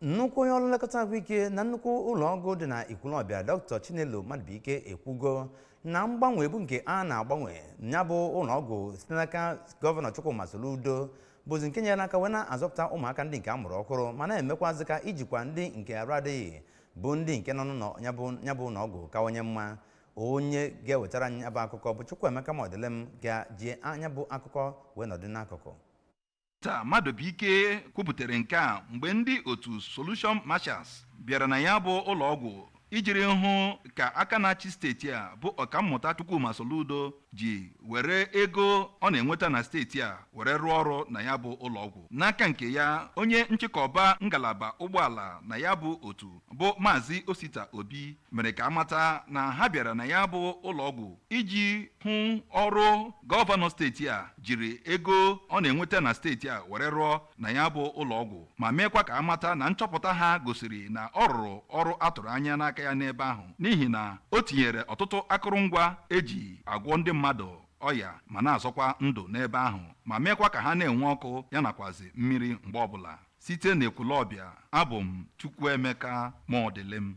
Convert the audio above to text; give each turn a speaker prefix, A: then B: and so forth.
A: nnukwu onye ọrụ nlekọta ahụike na nnukwu ụlọọgwụ dị na Ekwulobia Dr. Chinelo Madụbụike ekwugo na mgbanwe bụ nke a na-agbanwe ya bụ ụlọọgwụ site n'aka gọvanọ Chukwuma Soludo bụzi nke nyere aka wee na-azọpụta ụmụaka ndị nke amụrụ ọhụrụ ma na-emekwazị ka ijikwa ndị nke arụ adịghị bụ ndị nke nọ n'ụlọ ya bụ ụlọọgwụ kawanye mma. Onye ga-ewetara anyị bụ akụkọ bụ Chukwuemeka Modelem ga-ji anya bụ akụkọ wee nọdụ n'akụkụ.
B: Dr. Madụbụike kwupụtara nke a mgbe ndị otu Solution Marshals bịara na ya bụ ụlọọgwụ ijiri hụ ka aka na-achị steeti a bụ ọkammụta Chukwuma Soludo ji were ego ọ na-enweta na steeti a were rụọ ọrụ na ya bụ ụlọọgwụ. N'aka nke ya, onye nchịkọba ngalaba ụgbọala na ya bụ otu bụ Maazị Osita Obi mere ka amata na ha bịara na ya bụ ụlọọgwụ iji hụ ọrụ gọvanọ steeti a jiri ego ọ na-enweta na steeti a were rụọ na ya bụ ụlọọgwụ, ma meekwa ka amata na nchọpụta ha gosiri na ọ rụrụ ọrụ atụrụ anya n'aka ya n'ebe ahụ, n'ihi na o tinyere ọtụtụ akụrụngwa eji agwọ ndị mmadụ ọya ma na-azọkwa ndụ n'ebe ahụ, ma meekwa ka ha na-enwe ọkụ ya nakwazi mmiri mgbe ọbụla. Site n'Ekwulobia, abụ m Chukwuemeka Modelem.